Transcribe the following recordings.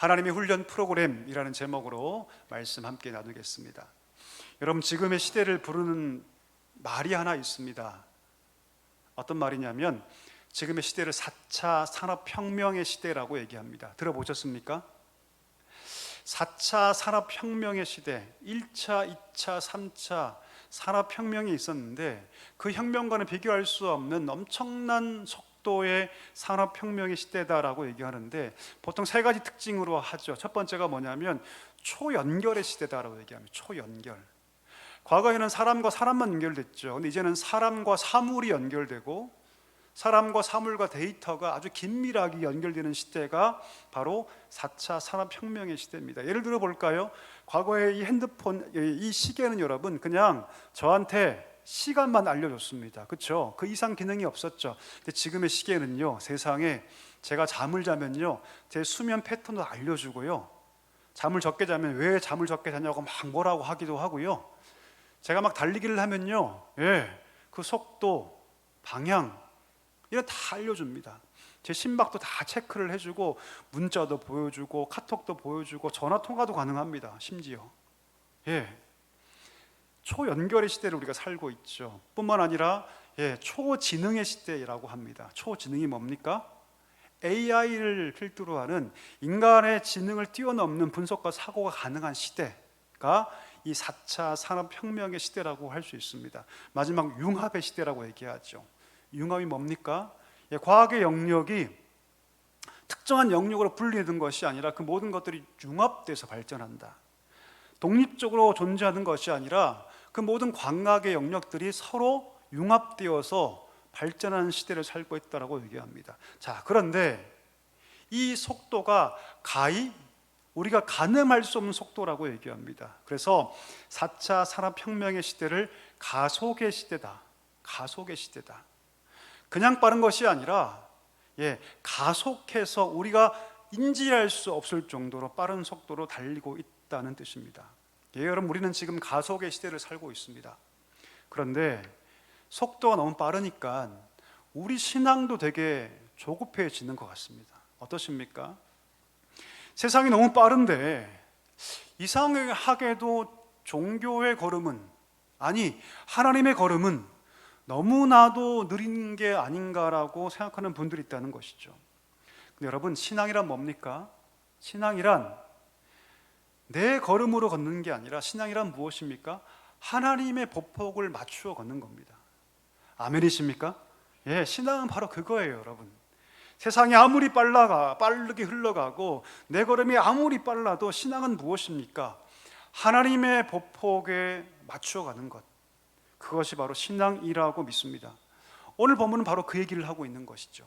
하나님의 훈련 프로그램이라는 제목으로 말씀 함께 나누겠습니다. 여러분, 지금의 시대를 부르는 말이 하나 있습니다. 어떤 말이냐면 지금의 시대를 4차 산업혁명의 시대라고 얘기합니다. 들어보셨습니까? 4차 산업혁명의 시대, 1차, 2차, 3차 산업혁명이 있었는데 그 혁명과는 비교할 수 없는 엄청난 속도의 산업혁명의 시대다라고 얘기하는데 보통 세 가지 특징으로 하죠. 첫 번째가 뭐냐면 초연결의 시대다라고 얘기합니다. 초연결. 과거에는 사람과 사람만 연결됐죠. 근데 이제는 사람과 사물이 연결되고 사람과 사물과 데이터가 아주 긴밀하게 연결되는 시대가 바로 4차 산업혁명의 시대입니다. 예를 들어 볼까요? 과거에 이 핸드폰, 이 시계는 여러분 그냥 저한테 시간만 알려줬습니다. 그렇죠? 그 이상 기능이 없었죠. 근데 지금의 시계는요, 세상에 제가 잠을 자면요 제 수면 패턴도 알려주고요, 잠을 적게 자면 왜 잠을 적게 자냐고 막 뭐라고 하기도 하고요, 제가 막 달리기를 하면요, 그 속도, 방향 이런 다 알려줍니다. 제 심박도 다 체크를 해주고 문자도 보여주고 카톡도 보여주고 전화 통화도 가능합니다. 심지어 초연결의 시대를 우리가 살고 있죠. 뿐만 아니라 초지능의 시대라고 합니다. 초지능이 뭡니까? AI를 필두로 하는 인간의 지능을 뛰어넘는 분석과 사고가 가능한 시대가 이 4차 산업혁명의 시대라고 할 수 있습니다. 마지막 융합의 시대라고 얘기하죠. 융합이 뭡니까? 과학의 영역이 특정한 영역으로 분리된 것이 아니라 그 모든 것들이 융합돼서 발전한다. 독립적으로 존재하는 것이 아니라 그 모든 광학의 영역들이 서로 융합되어서 발전하는 시대를 살고 있다고 얘기합니다. 자, 그런데 이 속도가 가히 우리가 가늠할 수 없는 속도라고 얘기합니다. 그래서 4차 산업혁명의 시대를 가속의 시대다. 가속의 시대다. 그냥 빠른 것이 아니라 가속해서 우리가 인지할 수 없을 정도로 빠른 속도로 달리고 있다는 뜻입니다. 여러분, 우리는 지금 가속의 시대를 살고 있습니다. 그런데 속도가 너무 빠르니까 우리 신앙도 되게 조급해지는 것 같습니다. 어떠십니까? 세상이 너무 빠른데 이상하게도 종교의 걸음은, 아니 하나님의 걸음은 너무나도 느린 게 아닌가라고 생각하는 분들이 있다는 것이죠. 근데 여러분, 신앙이란 뭡니까? 신앙이란 내 걸음으로 걷는 게 아니라 신앙이란 무엇입니까? 하나님의 보폭을 맞추어 걷는 겁니다. 아멘이십니까? 신앙은 바로 그거예요, 여러분. 세상이 아무리 빠르게 흘러가고 내 걸음이 아무리 빨라도 신앙은 무엇입니까? 하나님의 보폭에 맞추어 가는 것. 그것이 바로 신앙이라고 믿습니다. 오늘 본문은 바로 그 얘기를 하고 있는 것이죠.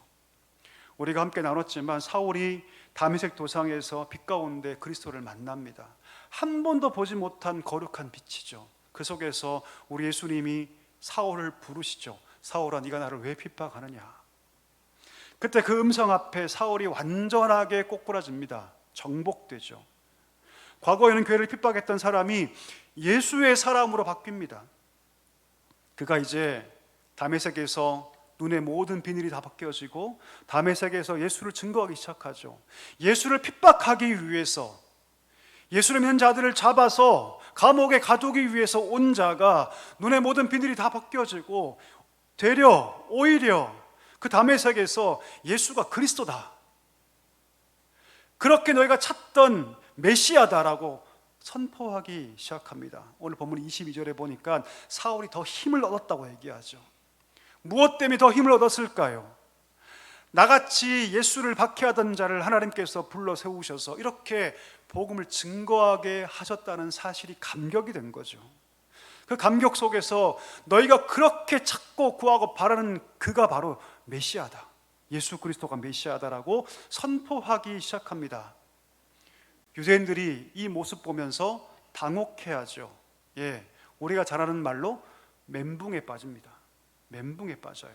우리가 함께 나눴지만 사울이 다메섹 도상에서 빛 가운데 그리스도를 만납니다. 한 번도 보지 못한 거룩한 빛이죠. 그 속에서 우리 예수님이 사울을 부르시죠. 사울아, 네가 나를 왜 핍박하느냐. 그때 그 음성 앞에 사울이 완전하게 꼬꾸라집니다. 정복되죠. 과거에는 교회를 핍박했던 사람이 예수의 사람으로 바뀝니다. 그가 이제 다메섹에서 눈의 모든 비늘이 다 벗겨지고 다메섹에서 예수를 증거하기 시작하죠. 예수를 핍박하기 위해서, 예수를 믿는 자들을 잡아서 감옥에 가두기 위해서 온 자가 눈의 모든 비늘이 다 벗겨지고 오히려 그 다메섹에서 예수가 그리스도다, 그렇게 너희가 찾던 메시아다라고 선포하기 시작합니다. 오늘 본문 22절에 보니까 사울이 더 힘을 얻었다고 얘기하죠. 무엇 때문에 더 힘을 얻었을까요? 나같이 예수를 박해하던 자를 하나님께서 불러 세우셔서 이렇게 복음을 증거하게 하셨다는 사실이 감격이 된 거죠. 그 감격 속에서 너희가 그렇게 찾고 구하고 바라는 그가 바로 메시아다, 예수 그리스도가 메시아다라고 선포하기 시작합니다. 유대인들이 이 모습 보면서 당혹해하죠. 우리가 잘 아는 말로 멘붕에 빠집니다. 멘붕에 빠져요.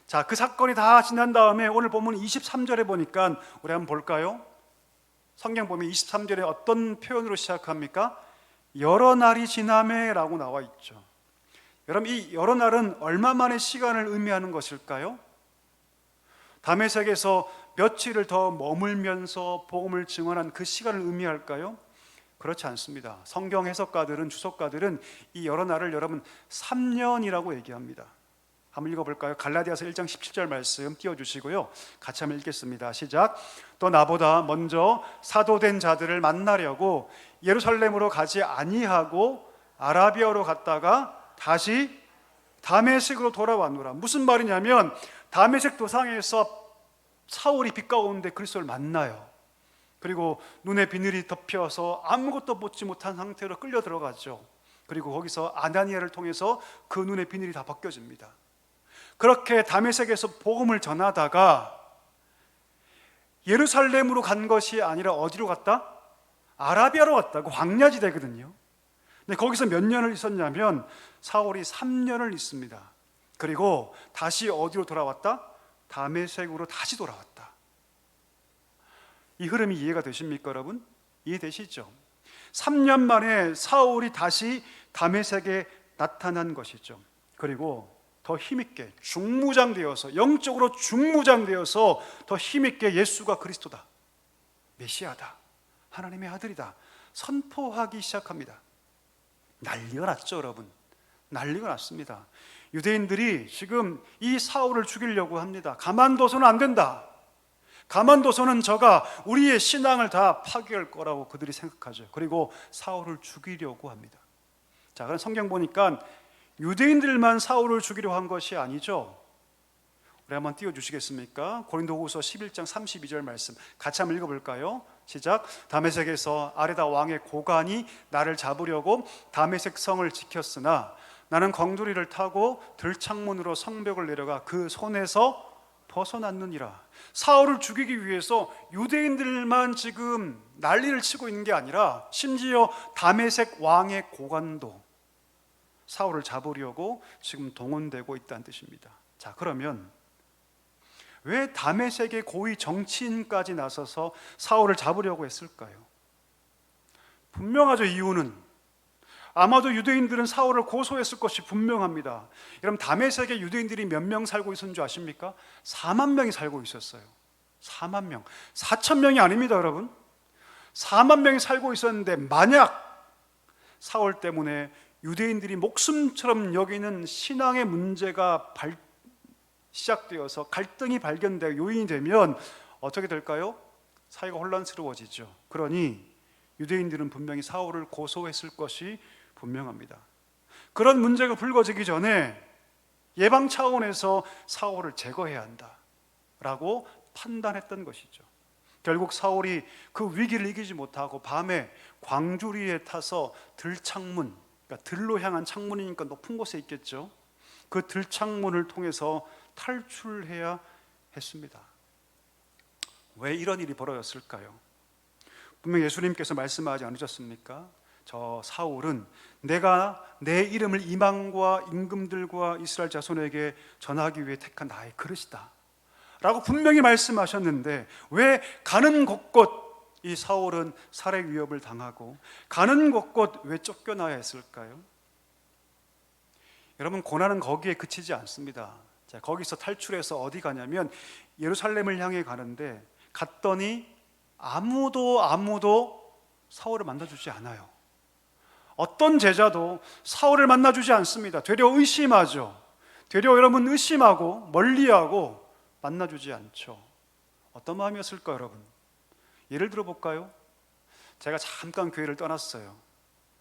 자, 그 사건이 다 지난 다음에 오늘 본문 23절에 보니까 우리 한번 볼까요? 성경 보면 23절에 어떤 표현으로 시작합니까? 여러 날이 지나매 라고 나와 있죠. 여러분, 이 여러 날은 얼마 만의 시간을 의미하는 것일까요? 다메섹에서 며칠을 더 머물면서 복음을 증언한 그 시간을 의미할까요? 그렇지 않습니다. 성경 해석가들은, 주석가들은 이 여러 날을 여러분 3년이라고 얘기합니다. 한번 읽어볼까요? 갈라디아서 1장 17절 말씀 띄워주시고요, 같이 한번 읽겠습니다. 시작. 또 나보다 먼저 사도된 자들을 만나려고 예루살렘으로 가지 아니하고 아라비아로 갔다가 다시 다메섹으로 돌아왔노라. 무슨 말이냐면 다메섹 도상에서 사울이 빛 가운데 그리스도를 만나요. 그리고 눈에 비늘이 덮여서 아무것도 보지 못한 상태로 끌려 들어가죠. 그리고 거기서 아나니아를 통해서 그 눈의 비늘이 다 벗겨집니다. 그렇게 다메섹에서 복음을 전하다가 예루살렘으로 간 것이 아니라 어디로 갔다? 아라비아로 갔다고. 광야지대거든요. 근데 거기서 몇 년을 있었냐면 사울이 3년을 있습니다. 그리고 다시 어디로 돌아왔다? 다메섹으로 다시 돌아왔다. 이 흐름이 이해가 되십니까, 여러분? 이해되시죠? 3년 만에 사울이 다시 다메섹에 나타난 것이죠. 그리고 더 힘있게 중무장되어서, 영적으로 중무장되어서 더 힘있게 예수가 그리스도다, 메시아다, 하나님의 아들이다 선포하기 시작합니다. 난리가 났죠, 여러분. 난리가 났습니다. 유대인들이 지금 이 사울을 죽이려고 합니다. 가만둬서는 안 된다. 가만둬서는 저가 우리의 신앙을 다 파괴할 거라고 그들이 생각하죠. 그리고 사울을 죽이려고 합니다. 자, 그럼 성경 보니까 유대인들만 사울을 죽이려고 한 것이 아니죠. 우리 한번 띄워주시겠습니까? 고린도후서 11장 32절 말씀 같이 한번 읽어볼까요? 시작. 다메섹에서 아레다 왕의 고관이 나를 잡으려고 다메섹 성을 지켰으나 나는 광두리를 타고 들창문으로 성벽을 내려가 그 손에서 벗어났느니라. 사울을 죽이기 위해서 유대인들만 지금 난리를 치고 있는 게 아니라 심지어 다메섹 왕의 고관도 사울을 잡으려고 지금 동원되고 있다는 뜻입니다. 자, 그러면 왜 다메섹의 고위 정치인까지 나서서 사울을 잡으려고 했을까요? 분명하죠. 이유는 아마도 유대인들은 사울을 고소했을 것이 분명합니다. 여러분, 다메섹에 유대인들이 몇 명 살고 있었는 줄 아십니까? 4만 명이 살고 있었어요. 4만 명. 4천 명이 아닙니다, 여러분. 4만 명이 살고 있었는데 만약 사울 때문에 유대인들이 목숨처럼 여기는 신앙의 문제가 시작되어서 갈등이 발견되고 요인이 되면 어떻게 될까요? 사회가 혼란스러워지죠. 그러니 유대인들은 분명히 사울을 고소했을 것이 분명합니다. 그런 문제가 불거지기 전에 예방 차원에서 사울을 제거해야 한다라고 판단했던 것이죠. 결국 사울이 그 위기를 이기지 못하고 밤에 광주리에 타서 들창문, 그러니까 들로 향한 창문이니까 높은 곳에 있겠죠. 그 들창문을 통해서 탈출해야 했습니다. 왜 이런 일이 벌어졌을까요? 분명 예수님께서 말씀하지 않으셨습니까? 저 사울은 내가 내 이름을 이방과 임금들과 이스라엘 자손에게 전하기 위해 택한 나의 그릇이다 라고 분명히 말씀하셨는데 왜 가는 곳곳 이 사울은 살해 위협을 당하고 가는 곳곳 왜 쫓겨나야 했을까요? 여러분, 고난은 거기에 그치지 않습니다. 자, 거기서 탈출해서 어디 가냐면 예루살렘을 향해 가는데 갔더니 아무도 사울을 만나주지 않아요. 어떤 제자도 사울을 만나주지 않습니다. 되려 의심하죠. 되려 여러분 의심하고 멀리하고 만나주지 않죠. 어떤 마음이었을까요, 여러분? 예를 들어 볼까요? 제가 잠깐 교회를 떠났어요.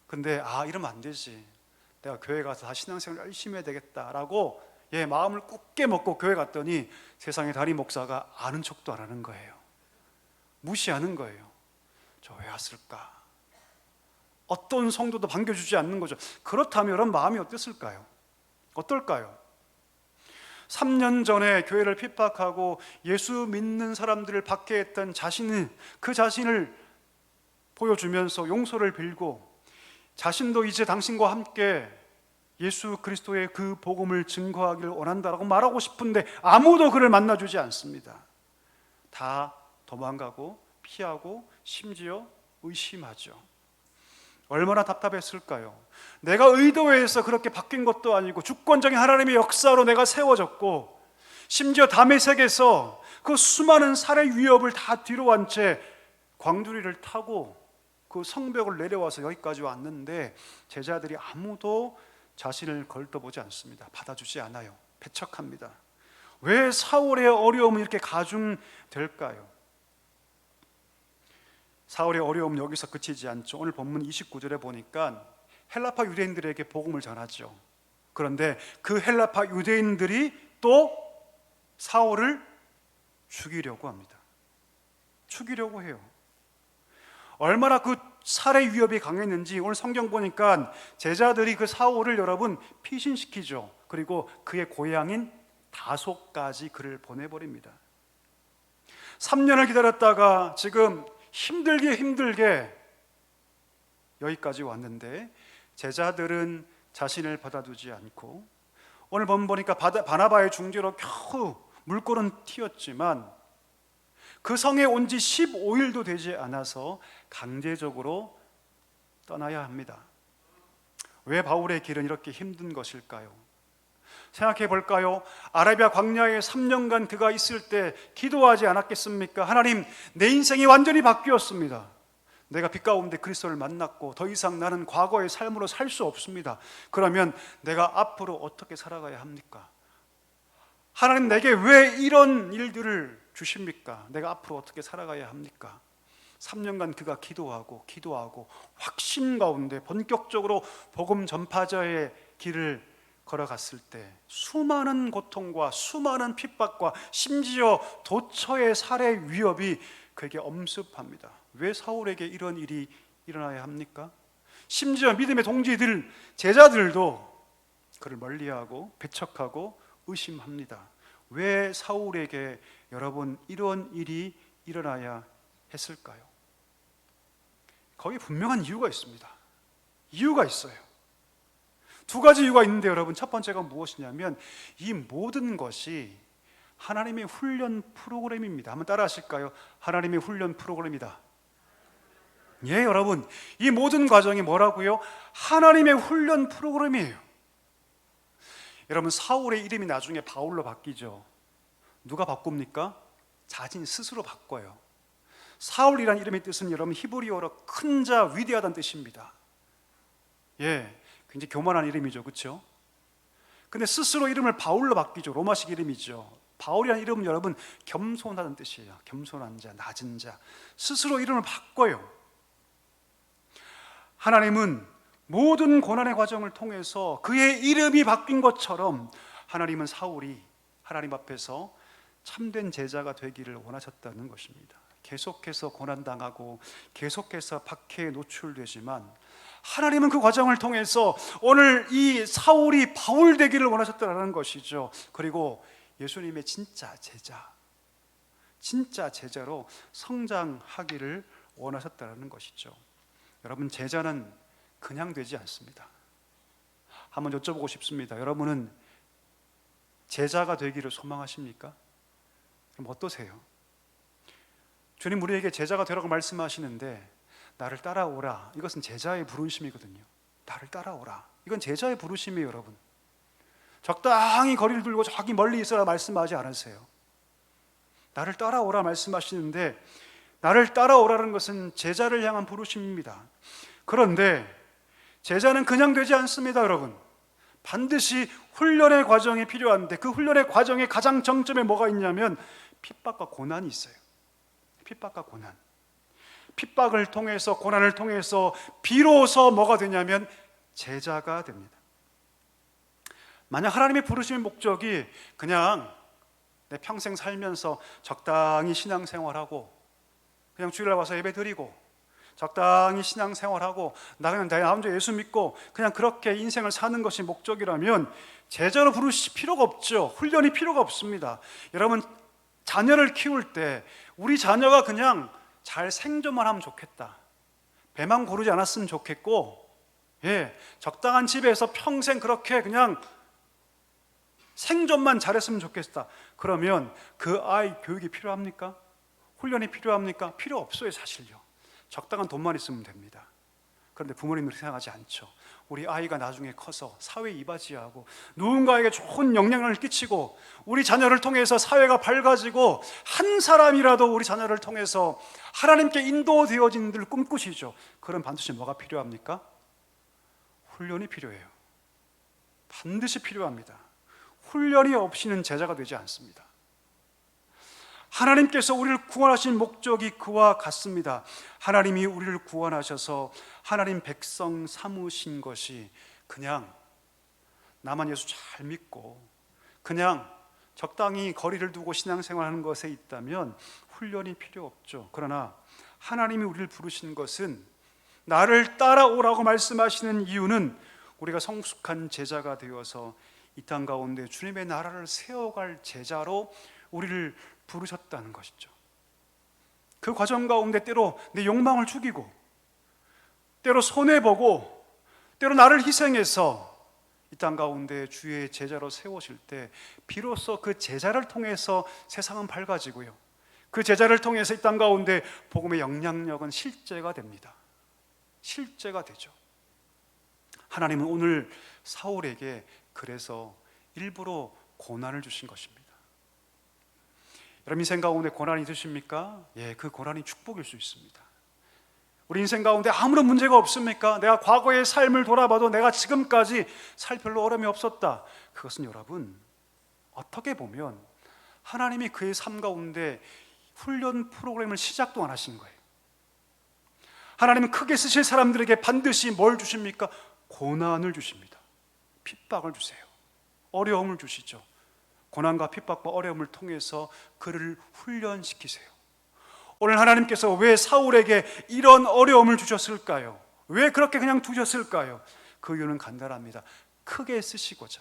근데 이러면 안 되지. 내가 교회 가서 다시 신앙생활 열심히 해야 되겠다라고 마음을 굳게 먹고 교회 갔더니 세상에 담임 목사가 아는 척도 안 하는 거예요. 무시하는 거예요. 저 왜 왔을까? 어떤 성도도 반겨주지 않는 거죠. 그렇다면 이런 마음이 어땠을까요? 어떨까요? 3년 전에 교회를 핍박하고 예수 믿는 사람들을 박해했던 그 자신을 보여주면서 용서를 빌고 자신도 이제 당신과 함께 예수 그리스도의 그 복음을 증거하기를 원한다라고 말하고 싶은데 아무도 그를 만나주지 않습니다. 다 도망가고 피하고 심지어 의심하죠. 얼마나 답답했을까요? 내가 의도해서 그렇게 바뀐 것도 아니고 주권적인 하나님의 역사로 내가 세워졌고 심지어 다메섹에서 그 수많은 살해 위협을 다 뒤로한 채 광주리를 타고 그 성벽을 내려와서 여기까지 왔는데 제자들이 아무도 자신을 걸떠보지 않습니다. 받아주지 않아요. 배척합니다. 왜 사울의 어려움은 이렇게 가중될까요? 사울의 어려움은 여기서 그치지 않죠. 오늘 본문 29절에 보니까 헬라파 유대인들에게 복음을 전하죠. 그런데 그 헬라파 유대인들이 또 사울을 죽이려고 합니다. 죽이려고 해요. 얼마나 그 살해 위협이 강했는지 오늘 성경 보니까 제자들이 그 사울을 여러분 피신시키죠. 그리고 그의 고향인 다소까지 그를 보내버립니다. 3년을 기다렸다가 지금 힘들게 여기까지 왔는데 제자들은 자신을 받아두지 않고, 오늘 보니까 바나바의 중재로 겨우 물꼬는 튀었지만 그 성에 온 지 15일도 되지 않아서 강제적으로 떠나야 합니다. 왜 바울의 길은 이렇게 힘든 것일까요? 생각해 볼까요? 아라비아 광야에 3년간 그가 있을 때 기도하지 않았겠습니까? 하나님, 내 인생이 완전히 바뀌었습니다. 내가 빛 가운데 그리스도를 만났고 더 이상 나는 과거의 삶으로 살 수 없습니다. 그러면 내가 앞으로 어떻게 살아가야 합니까? 하나님, 내게 왜 이런 일들을 주십니까? 내가 앞으로 어떻게 살아가야 합니까? 3년간 그가 기도하고 확신 가운데 본격적으로 복음 전파자의 길을 걸어갔을 때 수많은 고통과 수많은 핍박과 심지어 도처의 살해 위협이 그에게 엄습합니다. 왜 사울에게 이런 일이 일어나야 합니까? 심지어 믿음의 동지들, 제자들도 그를 멀리하고 배척하고 의심합니다. 왜 사울에게 여러분 이런 일이 일어나야 했을까요? 거기 분명한 이유가 있습니다. 이유가 있어요. 두 가지 이유가 있는데 여러분, 첫 번째가 무엇이냐면 이 모든 것이 하나님의 훈련 프로그램입니다. 한번 따라 하실까요? 하나님의 훈련 프로그램이다. 예, 여러분, 이 모든 과정이 뭐라고요? 하나님의 훈련 프로그램이에요. 여러분, 사울의 이름이 나중에 바울로 바뀌죠. 누가 바꿉니까? 자신 스스로 바꿔요. 사울이라는 이름의 뜻은 여러분 히브리어로 큰 자, 위대하다는 뜻입니다. 예, 굉장히 교만한 이름이죠, 그렇죠? 근데 스스로 이름을 바울로 바뀌죠. 로마식 이름이죠. 바울이라는 이름은 여러분 겸손하다는 뜻이에요. 겸손한 자, 낮은 자. 스스로 이름을 바꿔요. 하나님은 모든 고난의 과정을 통해서 그의 이름이 바뀐 것처럼 하나님은 사울이 하나님 앞에서 참된 제자가 되기를 원하셨다는 것입니다. 계속해서 고난당하고 계속해서 박해에 노출되지만 하나님은 그 과정을 통해서 오늘 이 사울이 바울 되기를 원하셨다는 것이죠. 그리고 예수님의 진짜 제자로 성장하기를 원하셨다는 것이죠. 여러분, 제자는 그냥 되지 않습니다. 한번 여쭤보고 싶습니다. 여러분은 제자가 되기를 소망하십니까? 그럼 어떠세요? 주님 우리에게 제자가 되라고 말씀하시는데 나를 따라오라, 이것은 제자의 부르심이거든요. 나를 따라오라, 이건 제자의 부르심이에요. 여러분, 적당히 거리를 두고 저기 멀리 있어라 말씀하지 않으세요. 나를 따라오라 말씀하시는데 나를 따라오라는 것은 제자를 향한 부르심입니다. 그런데 제자는 그냥 되지 않습니다. 여러분, 반드시 훈련의 과정이 필요한데 그 훈련의 과정의 가장 정점에 뭐가 있냐면 핍박과 고난이 있어요. 핍박과 고난. 핍박을 통해서, 고난을 통해서 비로소 뭐가 되냐면 제자가 됩니다. 만약 하나님의 부르심의 목적이 그냥 내 평생 살면서 적당히 신앙생활하고 그냥 주일날 와서 예배드리고 적당히 신앙생활하고 나 혼자 예수 믿고 그냥 그렇게 인생을 사는 것이 목적이라면 제자로 부르실 필요가 없죠. 훈련이 필요가 없습니다. 여러분, 자녀를 키울 때 우리 자녀가 그냥 잘 생존만 하면 좋겠다, 배만 고르지 않았으면 좋겠고, 적당한 집에서 평생 그렇게 그냥 생존만 잘했으면 좋겠다. 그러면 그 아이 교육이 필요합니까? 훈련이 필요합니까? 필요 없어요. 사실요. 적당한 돈만 있으면 됩니다. 그런데 부모님들이 생각하지 않죠. 우리 아이가 나중에 커서 사회에 이바지하고 누군가에게 좋은 영향을 끼치고 우리 자녀를 통해서 사회가 밝아지고 한 사람이라도 우리 자녀를 통해서 하나님께 인도되어지는 들 꿈꾸시죠. 그럼 반드시 뭐가 필요합니까? 훈련이 필요해요. 반드시 필요합니다. 훈련이 없이는 제자가 되지 않습니다. 하나님께서 우리를 구원하신 목적이 그와 같습니다. 하나님이 우리를 구원하셔서 하나님 백성 삼으신 것이 그냥 나만 예수 잘 믿고 그냥 적당히 거리를 두고 신앙생활하는 것에 있다면 훈련이 필요 없죠. 그러나 하나님이 우리를 부르신 것은 나를 따라오라고 말씀하시는 이유는 우리가 성숙한 제자가 되어서 이 땅 가운데 주님의 나라를 세워갈 제자로 우리를 부르셨다는 것이죠. 그 과정 가운데 때로 내 욕망을 죽이고 때로 손해보고 때로 나를 희생해서 이 땅 가운데 주의 제자로 세우실 때 비로소 그 제자를 통해서 세상은 밝아지고요, 그 제자를 통해서 이 땅 가운데 복음의 영향력은 실제가 됩니다. 실제가 되죠. 하나님은 오늘 사울에게 그래서 일부러 고난을 주신 것입니다. 여러분 인생 가운데 고난이 있으십니까? 예, 그 고난이 축복일 수 있습니다. 우리 인생 가운데 아무런 문제가 없습니까? 내가 과거의 삶을 돌아봐도 내가 지금까지 살 별로 어려움이 없었다. 그것은 여러분 어떻게 보면 하나님이 그의 삶 가운데 훈련 프로그램을 시작도 안 하신 거예요. 하나님은 크게 쓰실 사람들에게 반드시 뭘 주십니까? 고난을 주십니다. 핍박을 주세요. 어려움을 주시죠. 고난과 핍박과 어려움을 통해서 그를 훈련시키세요. 오늘 하나님께서 왜 사울에게 이런 어려움을 주셨을까요? 왜 그렇게 그냥 두셨을까요? 그 이유는 간단합니다. 크게 쓰시고자.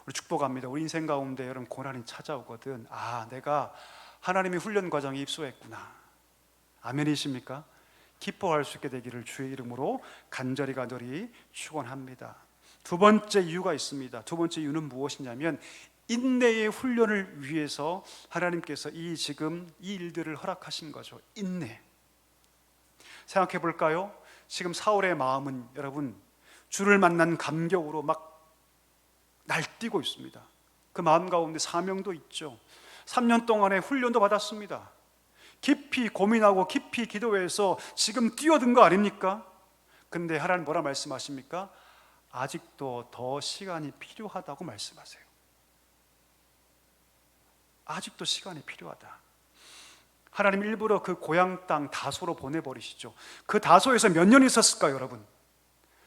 우리 축복합니다. 우리 인생 가운데 여러분 고난이 찾아오거든. 아, 내가 하나님의 훈련 과정에 입소했구나. 아멘이십니까? 기뻐할 수 있게 되기를 주의 이름으로 간절히 축원합니다. 두 번째 이유가 있습니다. 두 번째 이유는 무엇이냐면 인내의 훈련을 위해서 하나님께서 지금 이 일들을 허락하신 거죠. 인내. 생각해 볼까요? 지금 사울의 마음은 여러분 주를 만난 감격으로 막 날뛰고 있습니다. 그 마음 가운데 사명도 있죠. 3년 동안의 훈련도 받았습니다. 깊이 고민하고 깊이 기도해서 지금 뛰어든 거 아닙니까? 근데 하나님 뭐라 말씀하십니까? 아직도 더 시간이 필요하다고 말씀하세요. 아직도 시간이 필요하다. 하나님 일부러 그 고향 땅 다소로 보내버리시죠. 그 다소에서 몇 년 있었을까요, 여러분?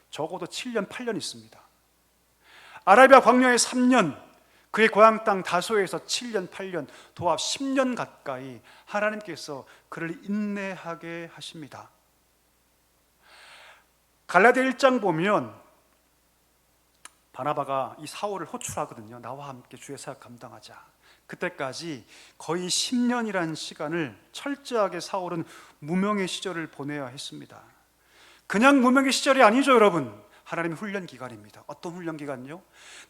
적어도 7년, 8년 있습니다. 아라비아 광야에 3년, 그의 고향 땅 다소에서 7년, 8년, 도합 10년 가까이 하나님께서 그를 인내하게 하십니다. 갈라디아 1장 보면 바나바가 이 사울을 호출하거든요. 나와 함께 주의 사역 감당하자. 그때까지 거의 10년이라는 시간을 철저하게 사울은 무명의 시절을 보내야 했습니다. 그냥 무명의 시절이 아니죠, 여러분. 하나님의 훈련 기간입니다. 어떤 훈련 기간요?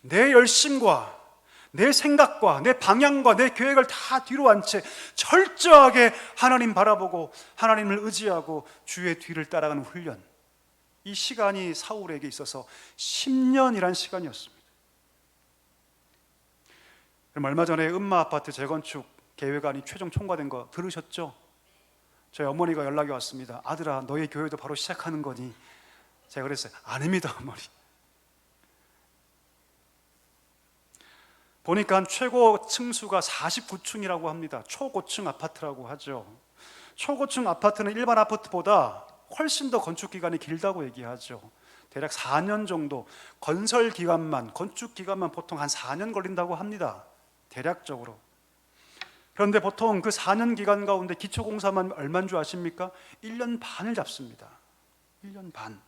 내 열심과 내 생각과 내 방향과 내 계획을 다 뒤로 한 채 철저하게 하나님 바라보고 하나님을 의지하고 주의 뒤를 따라가는 훈련. 이 시간이 사울에게 있어서 10년이란 시간이었습니다. 얼마 전에 음마 아파트 재건축 계획안이 최종 통과된 거 들으셨죠? 저희 어머니가 연락이 왔습니다. 아들아, 너희 교회도 바로 시작하는 거니? 제가 그랬어요. 아닙니다, 어머니. 보니까 최고 층수가 49층이라고 합니다. 초고층 아파트라고 하죠. 초고층 아파트는 일반 아파트보다 훨씬 더 건축 기간이 길다고 얘기하죠. 대략 4년 정도, 건설 기간만, 건축 기간만 보통 한 4년 걸린다고 합니다. 대략적으로. 그런데 보통 그 4년 기간 가운데 기초공사만 얼마인 줄 아십니까? 1년 반을 잡습니다. 1년 반.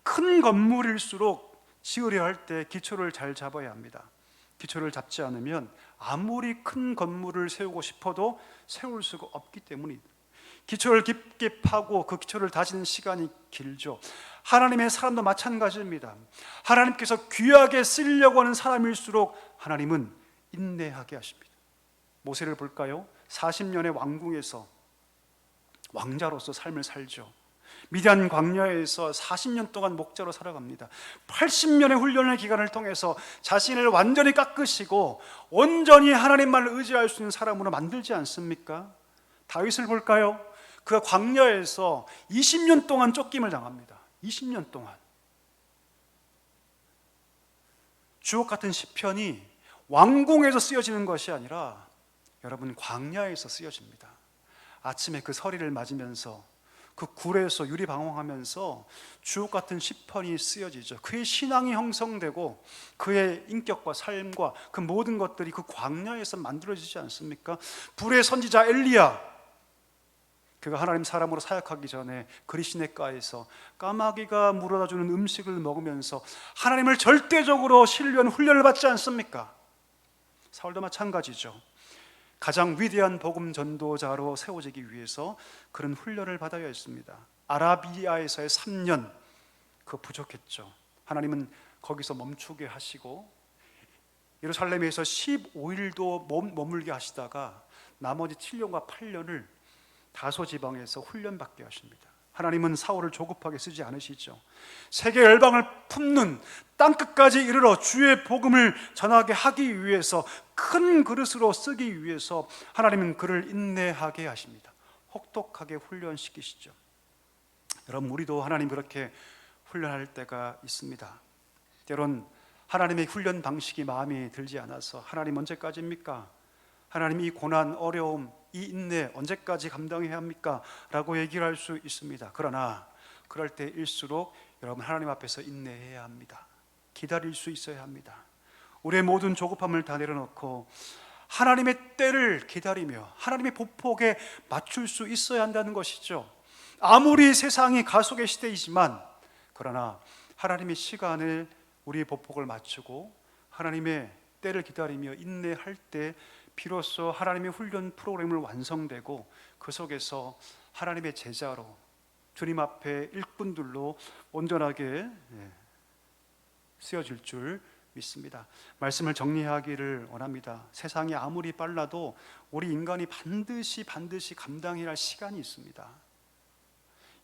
큰 건물일수록 지으려 할 때 기초를 잘 잡아야 합니다. 기초를 잡지 않으면 아무리 큰 건물을 세우고 싶어도 세울 수가 없기 때문입니다. 기초를 깊게 파고 그 기초를 다지는 시간이 길죠. 하나님의 사람도 마찬가지입니다. 하나님께서 귀하게 쓰려고 하는 사람일수록 하나님은 인내하게 하십니다. 모세를 볼까요? 40년의 왕궁에서 왕자로서 삶을 살죠. 미디안 광야에서 40년 동안 목자로 살아갑니다. 80년의 훈련의 기간을 통해서 자신을 완전히 깎으시고 온전히 하나님만을 의지할 수 있는 사람으로 만들지 않습니까? 다윗을 볼까요? 그가 광야에서 20년 동안 쫓김을 당합니다. 20년 동안. 주옥 같은 시편이 왕궁에서 쓰여지는 것이 아니라 여러분 광야에서 쓰여집니다. 아침에 그 서리를 맞으면서 그 굴에서 유리방황하면서 주옥 같은 시편이 쓰여지죠. 그의 신앙이 형성되고 그의 인격과 삶과 그 모든 것들이 그 광야에서 만들어지지 않습니까? 불의 선지자 엘리야, 그가 하나님 사람으로 사역하기 전에 그리시네가에서 까마귀가 물어다주는 음식을 먹으면서 하나님을 절대적으로 신뢰하는 훈련을 받지 않습니까? 사울도 마찬가지죠. 가장 위대한 복음 전도자로 세워지기 위해서 그런 훈련을 받아야 했습니다. 아라비아에서의 3년 그 부족했죠. 하나님은 거기서 멈추게 하시고 예루살렘에서 15일도 머물게 하시다가 나머지 7년과 8년을 다소 지방에서 훈련받게 하십니다. 하나님은 사울을 조급하게 쓰지 않으시죠. 세계 열방을 품는 땅끝까지 이르러 주의 복음을 전하게 하기 위해서 큰 그릇으로 쓰기 위해서 하나님은 그를 인내하게 하십니다. 혹독하게 훈련시키시죠. 여러분, 우리도 하나님 그렇게 훈련할 때가 있습니다. 때론 하나님의 훈련 방식이 마음에 들지 않아서 하나님 언제까지입니까? 하나님 이 고난, 어려움, 이 인내 언제까지 감당해야 합니까? 라고 얘기를 할 수 있습니다. 그러나 그럴 때일수록 여러분 하나님 앞에서 인내해야 합니다. 기다릴 수 있어야 합니다. 우리의 모든 조급함을 다 내려놓고 하나님의 때를 기다리며 하나님의 보폭에 맞출 수 있어야 한다는 것이죠. 아무리 세상이 가속의 시대이지만 그러나 하나님의 시간을 우리의 보폭을 맞추고 하나님의 때를 기다리며 인내할 때 비로소 하나님의 훈련 프로그램을 완성되고 그 속에서 하나님의 제자로 주님 앞에 일꾼들로 온전하게 쓰여질 줄 믿습니다. 말씀을 정리하기를 원합니다. 세상이 아무리 빨라도 우리 인간이 반드시 감당해야 할 시간이 있습니다.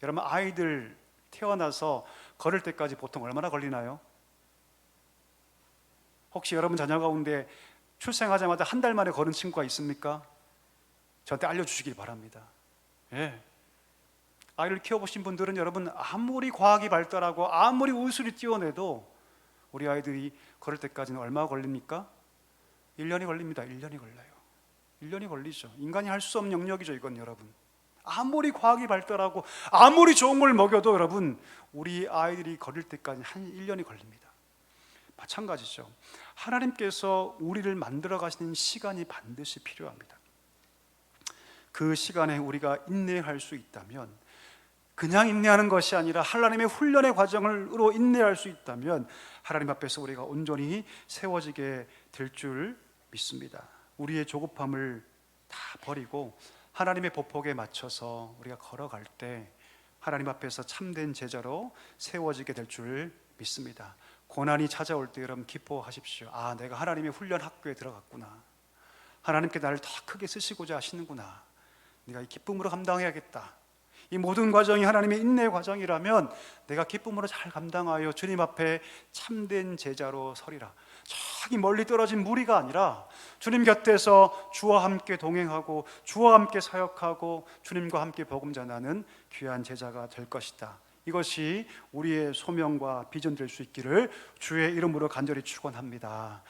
여러분, 아이들 태어나서 걸을 때까지 보통 얼마나 걸리나요? 혹시 여러분 자녀 가운데 출생하자마자 한 달 만에 걸은 친구가 있습니까? 저한테 알려주시길 바랍니다. 아이를 키워보신 분들은 여러분 아무리 과학이 발달하고 아무리 우수리 뛰어내도 우리 아이들이 걸을 때까지는 얼마 걸립니까? 1년이 걸립니다. 1년이 걸려요. 1년이 걸리죠. 인간이 할 수 없는 영역이죠, 이건 여러분. 아무리 과학이 발달하고 아무리 좋은 걸 먹여도 여러분 우리 아이들이 걸을 때까지 한 1년이 걸립니다. 마찬가지죠. 하나님께서 우리를 만들어 가시는 시간이 반드시 필요합니다. 그 시간에 우리가 인내할 수 있다면, 그냥 인내하는 것이 아니라 하나님의 훈련의 과정으로 인내할 수 있다면 하나님 앞에서 우리가 온전히 세워지게 될 줄 믿습니다. 우리의 조급함을 다 버리고 하나님의 보폭에 맞춰서 우리가 걸어갈 때 하나님 앞에서 참된 제자로 세워지게 될 줄 믿습니다. 고난이 찾아올 때 여러분 기뻐하십시오. 아, 내가 하나님의 훈련 학교에 들어갔구나. 하나님께 나를 더 크게 쓰시고자 하시는구나. 내가 이 기쁨으로 감당해야겠다. 이 모든 과정이 하나님의 인내 과정이라면 내가 기쁨으로 잘 감당하여 주님 앞에 참된 제자로 서리라. 저기 멀리 떨어진 무리가 아니라 주님 곁에서 주와 함께 동행하고 주와 함께 사역하고 주님과 함께 복음 전하는 귀한 제자가 될 것이다. 이것이 우리의 소명과 비전 될 수 있기를 주의 이름으로 간절히 축원합니다.